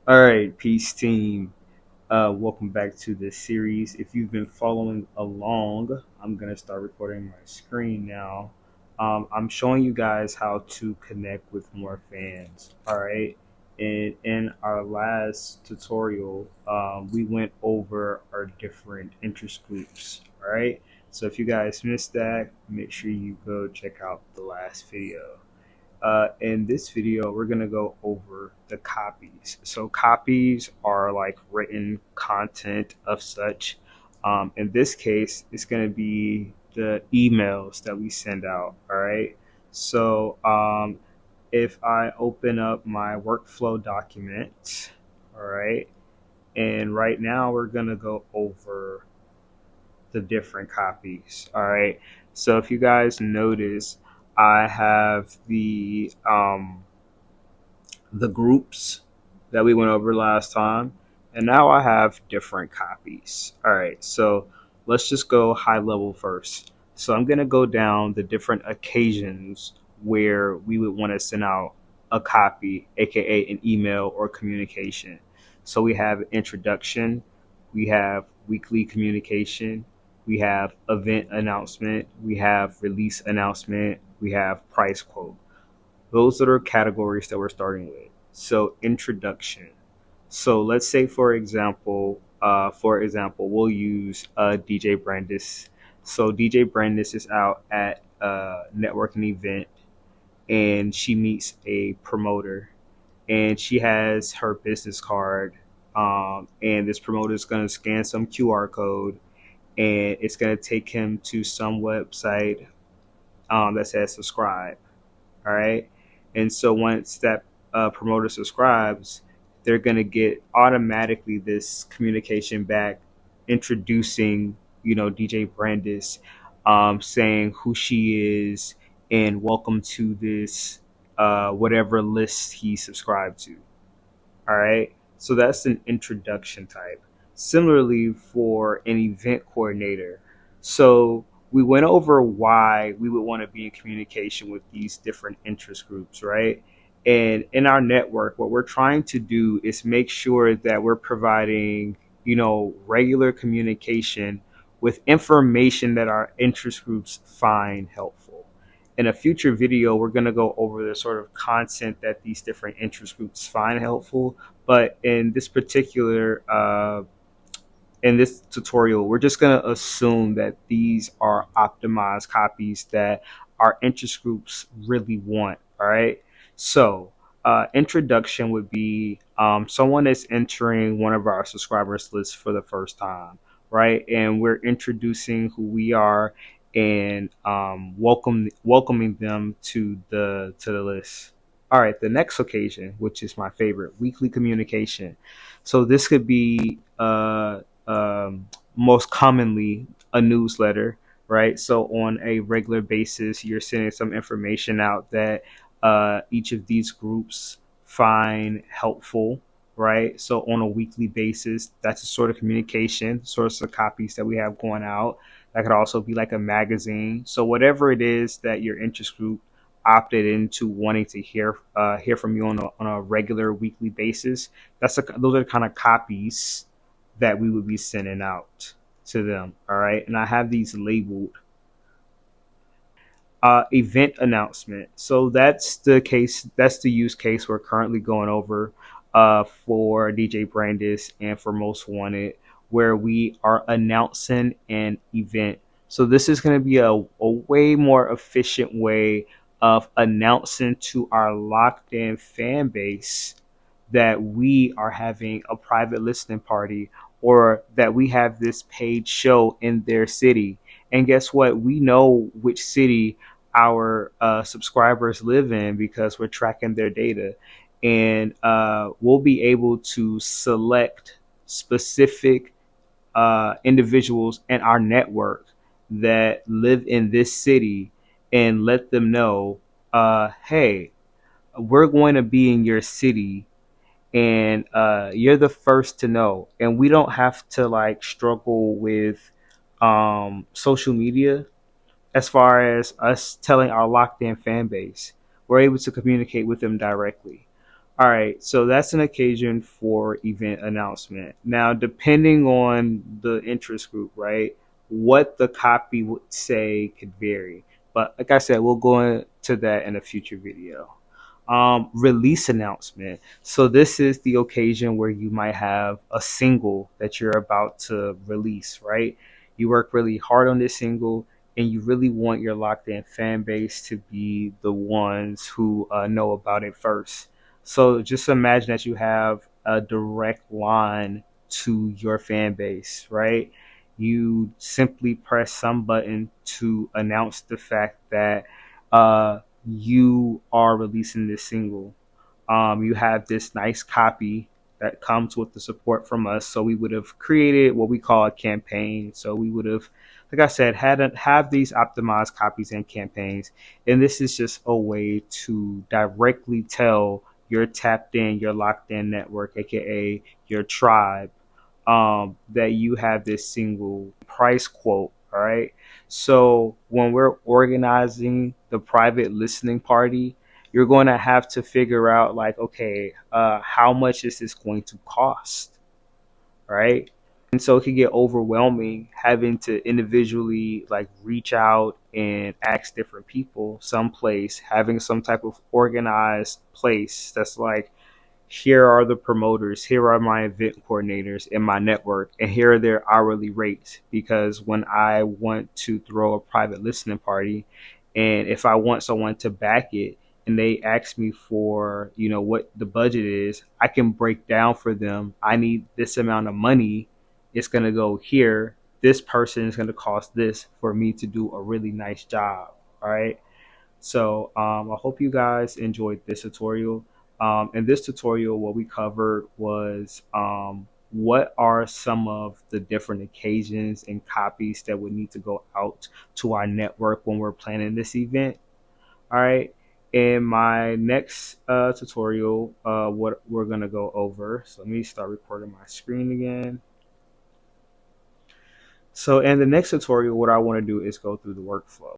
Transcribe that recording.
All right, peace team. Welcome back to this series. If you've been following along, I'm gonna start recording my screen now. I'm showing you guys how to connect with more fans. All right, and in our last tutorial, we went over our different interest groups. All right, so if you guys missed that, make sure you go check out the last video. In this video, we're going to go over the copies. So copies are like written content of such. In this case, it's going to be the emails that we send out. All right. So if I open up my workflow document, all right, and right now we're going to go over the different copies. All right. So if you guys notice, I have the groups that we went over last time, and now I have different copies. All right. So let's just go high level first. So I'm gonna go down the different occasions where we would want to send out a copy, aka an email or communication. So we have introduction, we have weekly communication, we have event announcement, we have release announcement, we have price quote. Those are the categories that we're starting with. So introduction. So let's say for example, we'll use DJ Brandis. So DJ Brandis is out at a networking event and she meets a promoter and she has her business card. And this promoter is going to scan some QR code and it's going to take him to some website that says subscribe. All right. And so once that promoter subscribes, they're going to get automatically this communication back introducing, DJ Brandis, saying who she is and welcome to this whatever list he subscribed to. All right. So that's an introduction type. Similarly, for an event coordinator, so we went over why we would want to be in communication with these different interest groups, right? And in our network, what we're trying to do is make sure that we're providing, regular communication with information that our interest groups find helpful. In a future video, we're going to go over the sort of content that these different interest groups find helpful. But in this tutorial, we're just going to assume that these are optimized copies that our interest groups really want. All right. So, introduction would be someone is entering one of our subscribers lists for the first time, right? And we're introducing who we are and welcoming them to the list. All right, the next occasion, which is my favorite, weekly communication. So this could be most commonly a newsletter, right? So on a regular basis, you're sending some information out that each of these groups find helpful, right? So on a weekly basis, that's a sort of communication, sorts of copies that we have going out. That could also be like a magazine. So whatever it is that your interest group opted into wanting to hear from you on a regular weekly basis, those are the kind of copies that we would be sending out to them. All right, and I have these labeled event announcement. So that's the case. That's the use case we're currently going over for DJ Brandis and for Most Wanted, where we are announcing an event. So this is going to be a way more efficient way of announcing to our locked in fan base that we are having a private listening party or that we have this paid show in their city. And guess what? We know which city our subscribers live in because we're tracking their data. And we'll be able to select specific individuals in our network that live in this city and let them know, hey, we're going to be in your city and you're the first to know, and we don't have to like struggle with social media as far as us telling our locked in fan base. We're able to communicate with them directly. All right, so that's an occasion for event announcement. Now, depending on the interest group, right, what the copy would say could vary. But like I said, we'll go into that in a future video. Release announcement. So this is the occasion where you might have a single that you're about to release, right? You work really hard on this single, and you really want your locked in fan base to be the ones who know about it first. So just imagine that you have a direct line to your fan base, right? You simply press some button to announce the fact that you are releasing this single. You have this nice copy that comes with the support from us. So we would have created what we call a campaign. So we would have, like I said, have these optimized copies and campaigns. And this is just a way to directly tell your tapped in, your locked in network, aka your tribe, that you have this single price quote. All right. So when we're organizing the private listening party, you're going to have to figure out, like, okay, how much is this going to cost? Right. And so it can get overwhelming having to individually like reach out and ask different people someplace, having some type of organized place that's like, here are the promoters, here are my event coordinators in my network, and here are their hourly rates. Because when I want to throw a private listening party, and if I want someone to back it, and they ask me for, what the budget is, I can break down for them. I need this amount of money. It's going to go here. This person is going to cost this for me to do a really nice job. All right. So I hope you guys enjoyed this tutorial. In this tutorial, what we covered was what are some of the different occasions and copies that would need to go out to our network when we're planning this event. All right. In my next tutorial, what we're going to go over. So let me start recording my screen again. So in the next tutorial, what I want to do is go through the workflow.